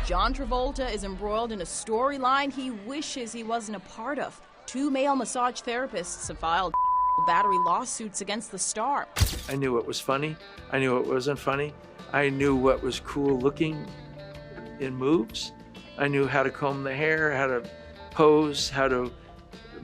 John Travolta is embroiled in a storyline he wishes he wasn't a part of. 2 male massage therapists have filed battery lawsuits against the star. I knew what was funny. I knew what wasn't funny. I knew what was cool looking in moves. I knew how to comb the hair, how to pose, how to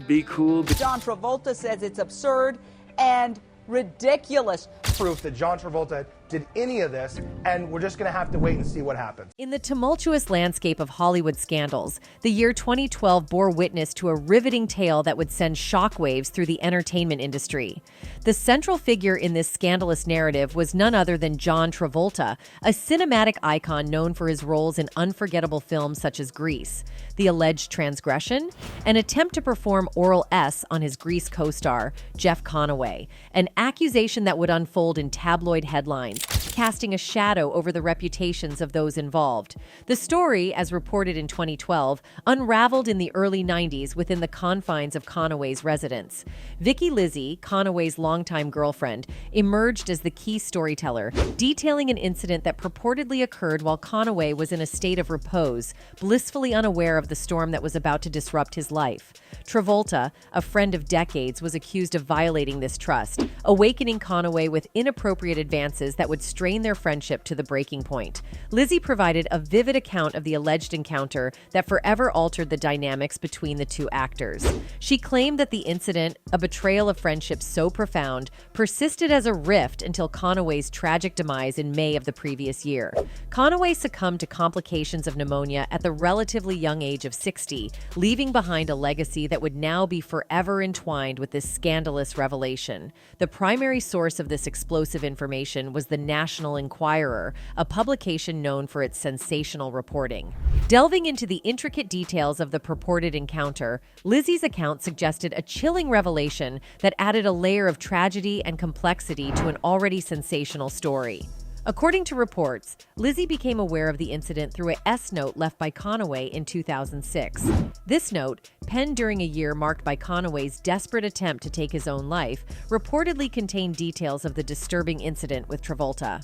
be cool. John Travolta says it's absurd and ridiculous. Proof that John Travolta did any of this, and we're just going to have to wait and see what happens. In the tumultuous landscape of Hollywood scandals, the year 2012 bore witness to a riveting tale that would send shockwaves through the entertainment industry. The central figure in this scandalous narrative was none other than John Travolta, a cinematic icon known for his roles in unforgettable films such as Grease. The alleged transgression? An attempt to perform oral S on his Grease co-star, Jeff Conaway, an accusation that would unfold in tabloid headlines, casting a shadow over the reputations of those involved. The story, as reported in 2012, unraveled in the early 90s within the confines of Conaway's residence. Lizzi, Conaway's longtime girlfriend, emerged as the key storyteller, detailing an incident that purportedly occurred while Conaway was in a state of repose, blissfully unaware of the storm that was about to disrupt his life. Travolta, a friend of decades, was accused of violating this trust, awakening Conaway with inappropriate advances that would strain their friendship to the breaking point. Lizzi provided a vivid account of the alleged encounter that forever altered the dynamics between the two actors. She claimed that the incident, a betrayal of friendship so profound, persisted as a rift until Conaway's tragic demise in May of the previous year. Conaway succumbed to complications of pneumonia at the relatively young age of 60, leaving behind a legacy that would now be forever entwined with this scandalous revelation. The primary source of this explosive information was the National Enquirer, a publication known for its sensational reporting. Delving into the intricate details of the purported encounter, Lizzi's account suggested a chilling revelation that added a layer of tragedy and complexity to an already sensational story. According to reports, Lizzi became aware of the incident through a S-note left by Conaway in 2006. This note, penned during a year marked by Conaway's desperate attempt to take his own life, reportedly contained details of the disturbing incident with Travolta.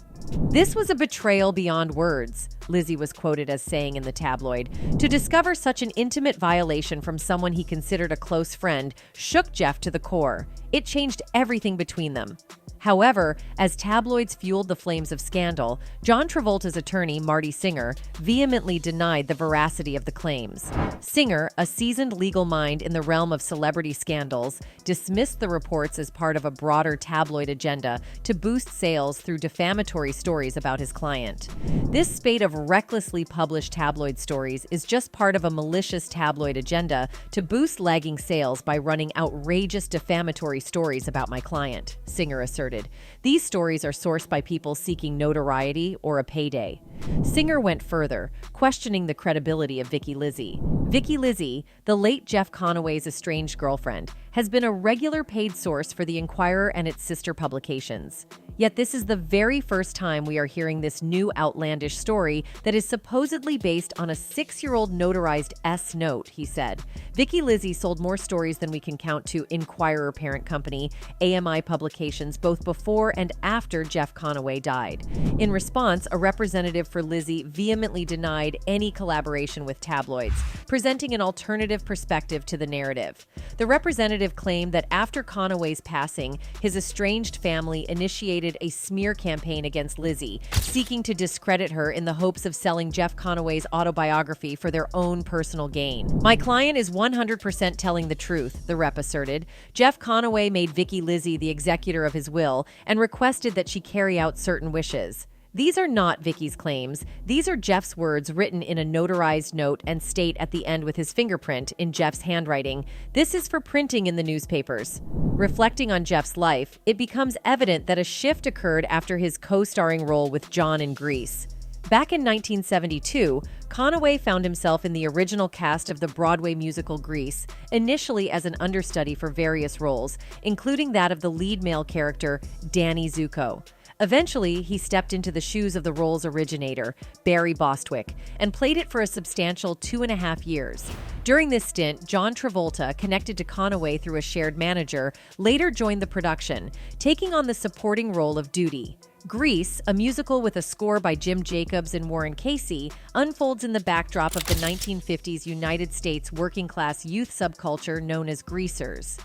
"This was a betrayal beyond words," Lizzi was quoted as saying in the tabloid. "To discover such an intimate violation from someone he considered a close friend shook Jeff to the core. It changed everything between them." However, as tabloids fueled the flames of scandal, John Travolta's attorney, Marty Singer, vehemently denied the veracity of the claims. Singer, a seasoned legal mind in the realm of celebrity scandals, dismissed the reports as part of a broader tabloid agenda to boost sales through defamatory stories about his client. This spate of recklessly published tabloid stories is just part of a malicious tabloid agenda to boost lagging sales by running outrageous defamatory stories about my client, Singer asserted. These stories are sourced by people seeking notoriety or a payday. Singer went further, questioning the credibility of Lizzi. Lizzi, the late Jeff Conaway's estranged girlfriend, has been a regular paid source for the Enquirer and its sister publications. Yet this is the very first time we are hearing this new outlandish story that is supposedly based on a 6-year-old notarized S-note, he said. Lizzi sold more stories than we can count to Enquirer parent company, AMI Publications, both before and after Jeff Conaway died. In response, a representative for Lizzi vehemently denied any collaboration with tabloids, presenting an alternative perspective to the narrative. The representative claimed that after Conaway's passing, his estranged family initiated a smear campaign against Lizzi, seeking to discredit her in the hopes of selling Jeff Conaway's autobiography for their own personal gain. "My client is 100% telling the truth," the rep asserted. "Jeff Conaway made Lizzi the executor of his will and requested that she carry out certain wishes." These are not Vicky's claims. These are Jeff's words written in a notarized note and state at the end with his fingerprint in Jeff's handwriting. This is for printing in the newspapers. Reflecting on Jeff's life, it becomes evident that a shift occurred after his co-starring role with John in Grease. Back in 1972, Conaway found himself in the original cast of the Broadway musical Grease, initially as an understudy for various roles, including that of the lead male character, Danny Zuko. Eventually, he stepped into the shoes of the role's originator, Barry Bostwick, and played it for a substantial 2.5 years. During this stint, John Travolta, connected to Conaway through a shared manager, later joined the production, taking on the supporting role of Duty. Grease, a musical with a score by Jim Jacobs and Warren Casey, unfolds in the backdrop of the 1950s United States working-class youth subculture known as greasers.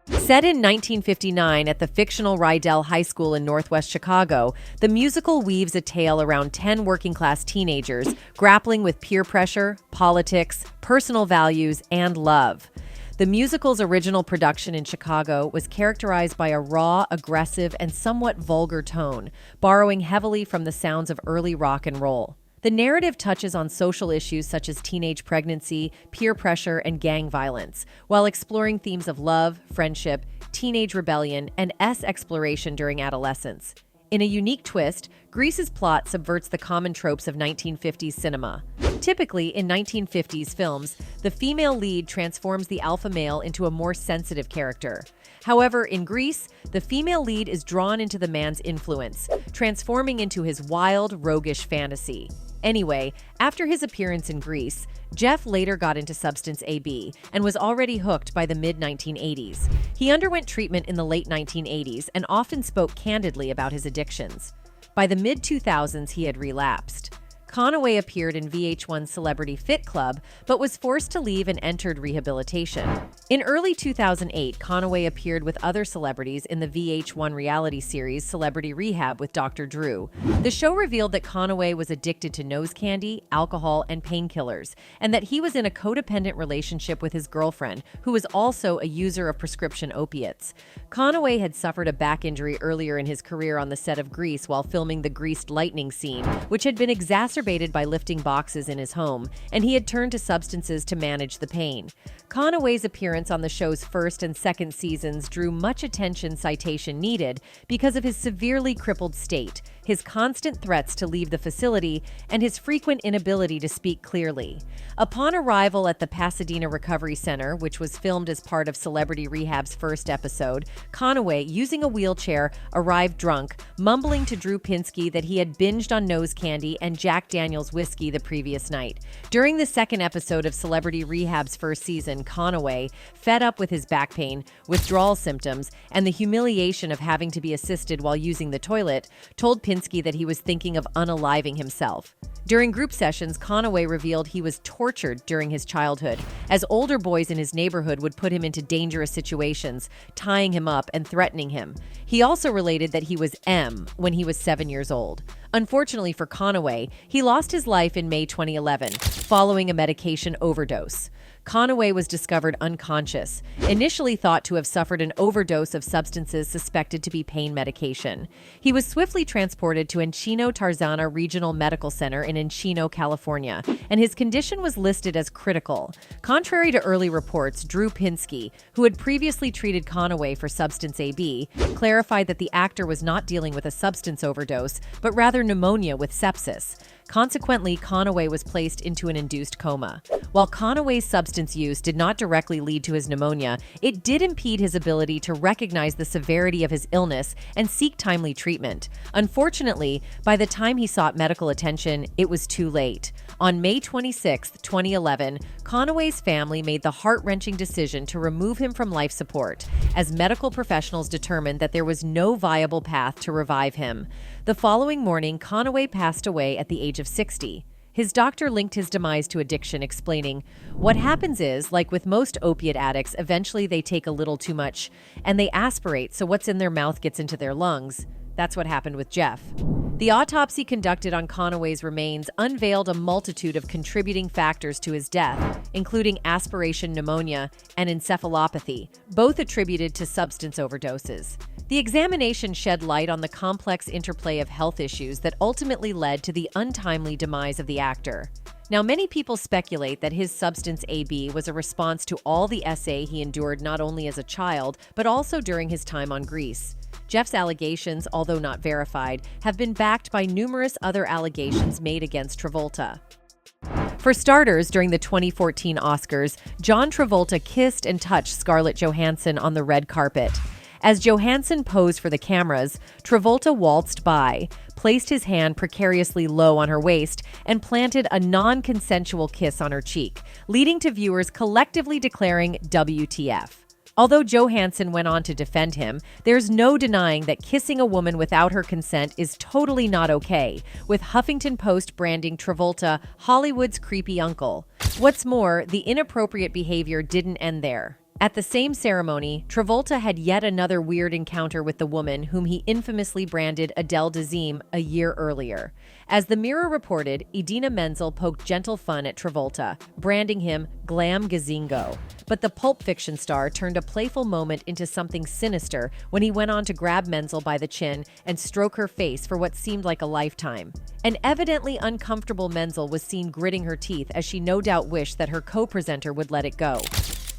Set in 1959 at the fictional Rydell High School in Northwest Chicago, the musical weaves a tale around 10 working-class teenagers grappling with peer pressure, politics, personal values, and love. The musical's original production in Chicago was characterized by a raw, aggressive, and somewhat vulgar tone, borrowing heavily from the sounds of early rock and roll. The narrative touches on social issues such as teenage pregnancy, peer pressure, and gang violence, while exploring themes of love, friendship, teenage rebellion, and exploration during adolescence. In a unique twist, Grease's plot subverts the common tropes of 1950s cinema. Typically, in 1950s films, the female lead transforms the alpha male into a more sensitive character. However, in Grease, the female lead is drawn into the man's influence, transforming into his wild, roguish fantasy. Anyway, after his appearance in Grease, Jeff later got into substance AB and was already hooked by the mid-1980s. He underwent treatment in the late 1980s and often spoke candidly about his addictions. By the mid-2000s, he had relapsed. Conaway appeared in VH1's Celebrity Fit Club, but was forced to leave and entered rehabilitation. In early 2008, Conaway appeared with other celebrities in the VH1 reality series Celebrity Rehab with Dr. Drew. The show revealed that Conaway was addicted to nose candy, alcohol, and painkillers, and that he was in a codependent relationship with his girlfriend, who was also a user of prescription opiates. Conaway had suffered a back injury earlier in his career on the set of Grease while filming the Greased Lightning scene, which had been exacerbated by lifting boxes in his home, and he had turned to substances to manage the pain. Conaway's appearance on the show's first and second seasons drew much attention, citation needed, because of his severely crippled state, his constant threats to leave the facility, and his frequent inability to speak clearly. Upon arrival at the Pasadena Recovery Center, which was filmed as part of Celebrity Rehab's first episode, Conaway, using a wheelchair, arrived drunk, mumbling to Drew Pinsky that he had binged on nose candy and Jack Daniel's whiskey the previous night. During the second episode of Celebrity Rehab's first season, Conaway, fed up with his back pain, withdrawal symptoms, and the humiliation of having to be assisted while using the toilet, told Pinsky that he was thinking of unaliving himself. During group sessions, Conaway revealed he was tortured during his childhood, as older boys in his neighborhood would put him into dangerous situations, tying him up and threatening him. He also related that he was M when he was 7 years old. Unfortunately for Conaway, he lost his life in May 2011, following a medication overdose. Conaway was discovered unconscious, initially thought to have suffered an overdose of substances suspected to be pain medication. He was swiftly transported to Encino Tarzana Regional Medical Center in Encino, California, and his condition was listed as critical. Contrary to early reports, Drew Pinsky, who had previously treated Conaway for substance AB, clarified that the actor was not dealing with a substance overdose, but rather pneumonia with sepsis. Consequently, Conaway was placed into an induced coma. While Conaway's substance use did not directly lead to his pneumonia, it did impede his ability to recognize the severity of his illness and seek timely treatment. Unfortunately, by the time he sought medical attention, it was too late. On May 26, 2011, Conaway's family made the heart-wrenching decision to remove him from life support, as medical professionals determined that there was no viable path to revive him. The following morning, Conaway passed away at the age of 60. His doctor linked his demise to addiction, explaining, "What happens is, like with most opiate addicts, eventually they take a little too much, and they aspirate, so what's in their mouth gets into their lungs. That's what happened with Jeff." The autopsy conducted on Conaway's remains unveiled a multitude of contributing factors to his death, including aspiration pneumonia and encephalopathy, both attributed to substance overdoses. The examination shed light on the complex interplay of health issues that ultimately led to the untimely demise of the actor. Now, many people speculate that his substance AB was a response to all the SA he endured not only as a child, but also during his time on Grease. Jeff's allegations, although not verified, have been backed by numerous other allegations made against Travolta. For starters, during the 2014 Oscars, John Travolta kissed and touched Scarlett Johansson on the red carpet. As Johansson posed for the cameras, Travolta waltzed by, placed his hand precariously low on her waist, and planted a non-consensual kiss on her cheek, leading to viewers collectively declaring WTF. Although Johansson went on to defend him, there's no denying that kissing a woman without her consent is totally not okay, with Huffington Post branding Travolta Hollywood's creepy uncle. What's more, the inappropriate behavior didn't end there. At the same ceremony, Travolta had yet another weird encounter with the woman whom he infamously branded Adele Dazeem a year earlier. As the Mirror reported, Idina Menzel poked gentle fun at Travolta, branding him Glam Gazingo. But the Pulp Fiction star turned a playful moment into something sinister when he went on to grab Menzel by the chin and stroke her face for what seemed like a lifetime. An evidently uncomfortable Menzel was seen gritting her teeth as she no doubt wished that her co-presenter would let it go.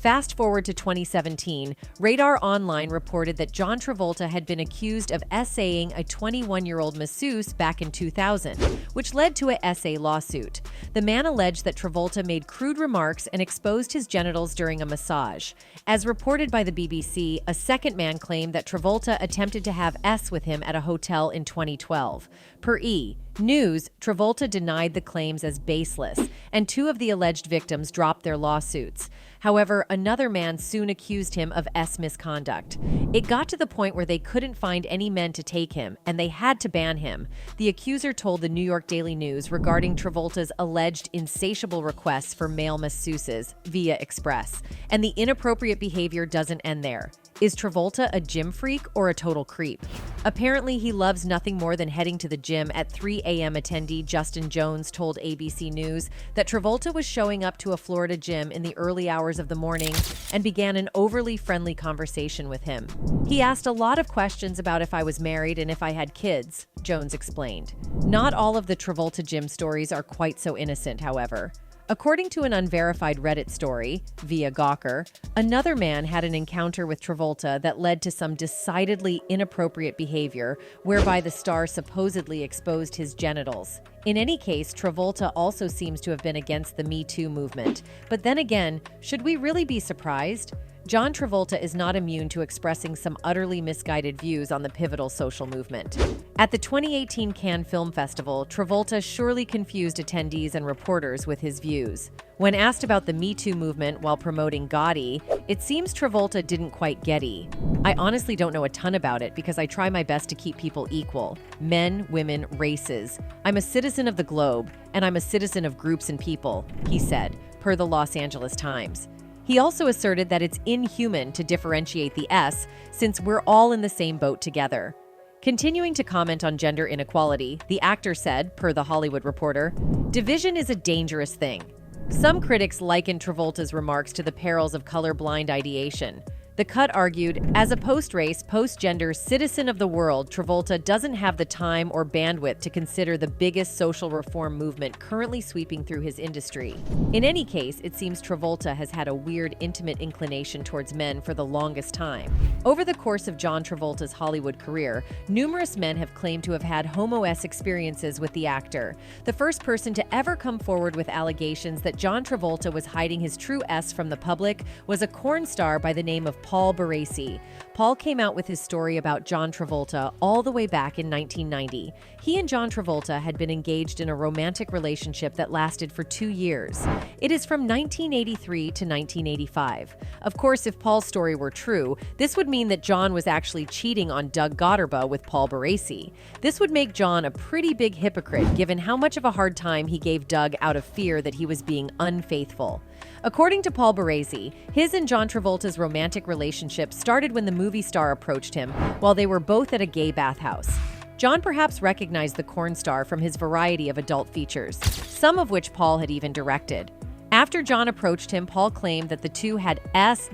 Fast forward to 2017, Radar Online reported that John Travolta had been accused of essaying a 21-year-old masseuse back in 2000, which led to a essay lawsuit. The man alleged that Travolta made crude remarks and exposed his genitals during a massage. As reported by the BBC, a second man claimed that Travolta attempted to have sex with him at a hotel in 2012. Per E! News, Travolta denied the claims as baseless, and two of the alleged victims dropped their lawsuits. However, another man soon accused him of misconduct. It got to the point where they couldn't find any men to take him, and they had to ban him. The accuser told the New York Daily News regarding Travolta's alleged insatiable requests for male masseuses via Express. And the inappropriate behavior doesn't end there. Is Travolta a gym freak or a total creep? Apparently, he loves nothing more than heading to the gym at 3 a.m. Attendee Justin Jones told ABC News that Travolta was showing up to a Florida gym in the early hours of the morning and began an overly friendly conversation with him. He asked a lot of questions about if I was married and if I had kids, Jones explained. Not all of the Travolta gym stories are quite so innocent, however. According to an unverified Reddit story, via Gawker, another man had an encounter with Travolta that led to some decidedly inappropriate behavior, whereby the star supposedly exposed his genitals. In any case, Travolta also seems to have been against the Me Too movement. But then again, should we really be surprised? John Travolta is not immune to expressing some utterly misguided views on the pivotal social movement. At the 2018 Cannes Film Festival, Travolta surely confused attendees and reporters with his views. When asked about the Me Too movement while promoting Gotti, it seems Travolta didn't quite get it. I honestly don't know a ton about it because I try my best to keep people equal. Men, women, races. I'm a citizen of the globe, and I'm a citizen of groups and people, he said, per the Los Angeles Times. He also asserted that it's inhuman to differentiate the S since we're all in the same boat together. Continuing to comment on gender inequality, the actor said, per The Hollywood Reporter, "Division is a dangerous thing." Some critics likened Travolta's remarks to the perils of colorblind ideation. The Cut argued, as a post-race, post-gender citizen of the world, Travolta doesn't have the time or bandwidth to consider the biggest social reform movement currently sweeping through his industry. In any case, it seems Travolta has had a weird, intimate inclination towards men for the longest time. Over the course of John Travolta's Hollywood career, numerous men have claimed to have had homo-esque experiences with the actor. The first person to ever come forward with allegations that John Travolta was hiding his true S from the public was a porn star by the name of Paul Baresi. Paul came out with his story about John Travolta all the way back in 1990. He and John Travolta had been engaged in a romantic relationship that lasted for 2 years. It is from 1983 to 1985. Of course, if Paul's story were true, this would mean that John was actually cheating on Doug Gotterba with Paul Baresi. This would make John a pretty big hypocrite given how much of a hard time he gave Doug out of fear that he was being unfaithful. According to Paul Baresi, his and John Travolta's romantic relationship started when the movie star approached him while they were both at a gay bathhouse. John perhaps recognized the porn star from his variety of adult features, some of which Paul had even directed. After John approached him, Paul claimed that the two had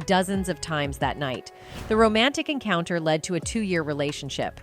dozens of times that night. The romantic encounter led to a 2-year relationship.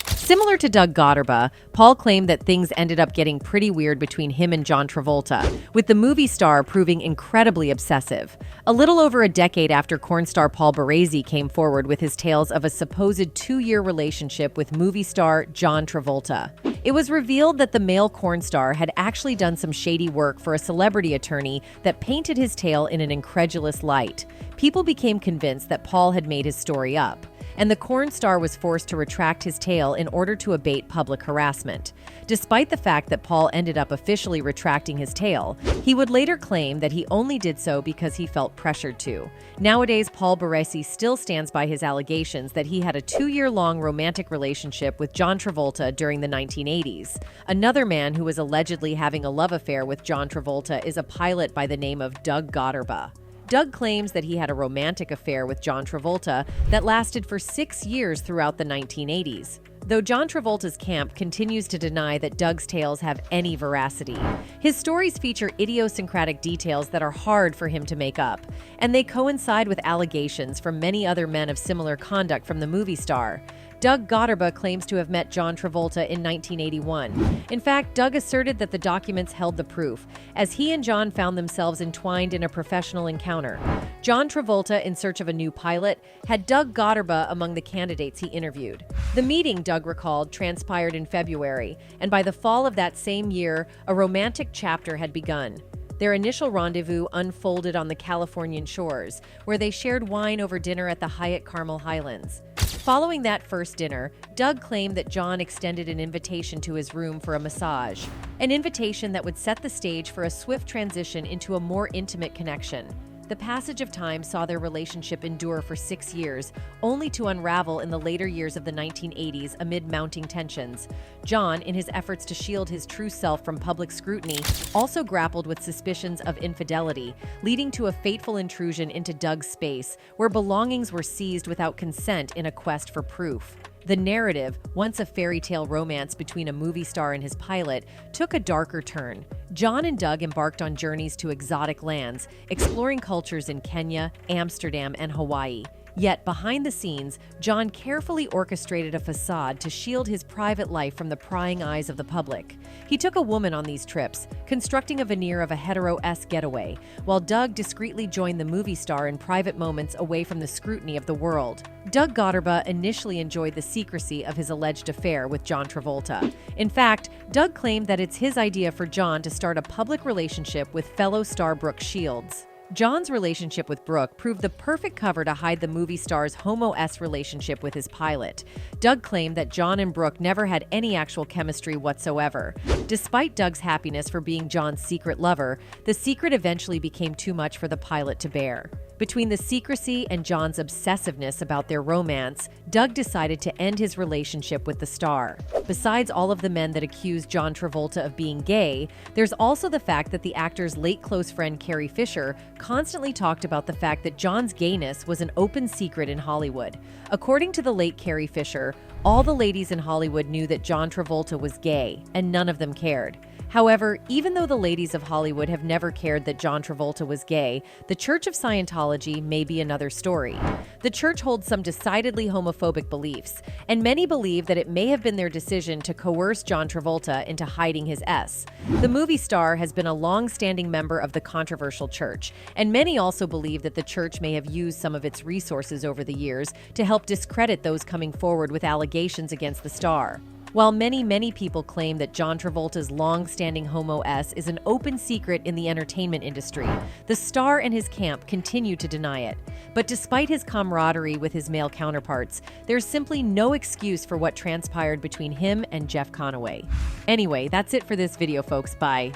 Similar to Doug Gotterba, Paul claimed that things ended up getting pretty weird between him and John Travolta, with the movie star proving incredibly obsessive. A little over a decade after porn star Paul Baresi came forward with his tales of a supposed 2-year relationship with movie star John Travolta. It was revealed that the male porn star had actually done some shady work for a celebrity attorney that painted his tale in an incredulous light. People became convinced that Paul had made his story up. and the porn star was forced to retract his tale in order to abate public harassment. Despite the fact that Paul ended up officially retracting his tale, he would later claim that he only did so because he felt pressured to. Nowadays, Paul Baresi still stands by his allegations that he had a 2-year-long romantic relationship with John Travolta during the 1980s. Another man who was allegedly having a love affair with John Travolta is a pilot by the name of Doug Gotterba. Doug claims that he had a romantic affair with John Travolta that lasted for 6 years throughout the 1980s. Though John Travolta's camp continues to deny that Doug's tales have any veracity. His stories feature idiosyncratic details that are hard for him to make up, and they coincide with allegations from many other men of similar conduct from the movie star. Doug Gotterba claims to have met John Travolta in 1981. In fact, Doug asserted that the documents held the proof, as he and John found themselves entwined in a professional encounter. John Travolta, in search of a new pilot, had Doug Gotterba among the candidates he interviewed. The meeting, Doug recalled, transpired in February, and by the fall of that same year, a romantic chapter had begun. Their initial rendezvous unfolded on the Californian shores, where they shared wine over dinner at the Hyatt Carmel Highlands. Following that first dinner, Doug claimed that John extended an invitation to his room for a massage, an invitation that would set the stage for a swift transition into a more intimate connection. The passage of time saw their relationship endure for 6 years, only to unravel in the later years of the 1980s amid mounting tensions. John, in his efforts to shield his true self from public scrutiny, also grappled with suspicions of infidelity, leading to a fateful intrusion into Doug's space, where belongings were seized without consent in a quest for proof. The narrative, once a fairy tale romance between a movie star and his pilot, took a darker turn. John and Doug embarked on journeys to exotic lands, exploring cultures in Kenya, Amsterdam, and Hawaii. Yet, behind the scenes, John carefully orchestrated a facade to shield his private life from the prying eyes of the public. He took a woman on these trips, constructing a veneer of a hetero-esque getaway, while Doug discreetly joined the movie star in private moments away from the scrutiny of the world. Doug Gotterba initially enjoyed the secrecy of his alleged affair with John Travolta. In fact, Doug claimed that it's his idea for John to start a public relationship with fellow star Brooke Shields. John's relationship with Brooke proved the perfect cover to hide the movie star's homo-esque relationship with his pilot. Doug claimed that John and Brooke never had any actual chemistry whatsoever. Despite Doug's happiness for being John's secret lover, the secret eventually became too much for the pilot to bear. Between the secrecy and John's obsessiveness about their romance, Doug decided to end his relationship with the star. Besides all of the men that accused John Travolta of being gay, there's also the fact that the actor's late close friend Carrie Fisher constantly talked about the fact that John's gayness was an open secret in Hollywood. According to the late Carrie Fisher, all the ladies in Hollywood knew that John Travolta was gay, and none of them cared. However, even though the ladies of Hollywood have never cared that John Travolta was gay, the Church of Scientology may be another story. The church holds some decidedly homophobic beliefs, and many believe that it may have been their decision to coerce John Travolta into hiding his S. The movie star has been a long-standing member of the controversial church, and many also believe that the church may have used some of its resources over the years to help discredit those coming forward with allegations against the star. While many people claim that John Travolta's long-standing homo-s is an open secret in the entertainment industry, the star and his camp continue to deny it. But despite his camaraderie with his male counterparts, there's simply no excuse for what transpired between him and Jeff Conaway. Anyway, that's it for this video, folks. Bye.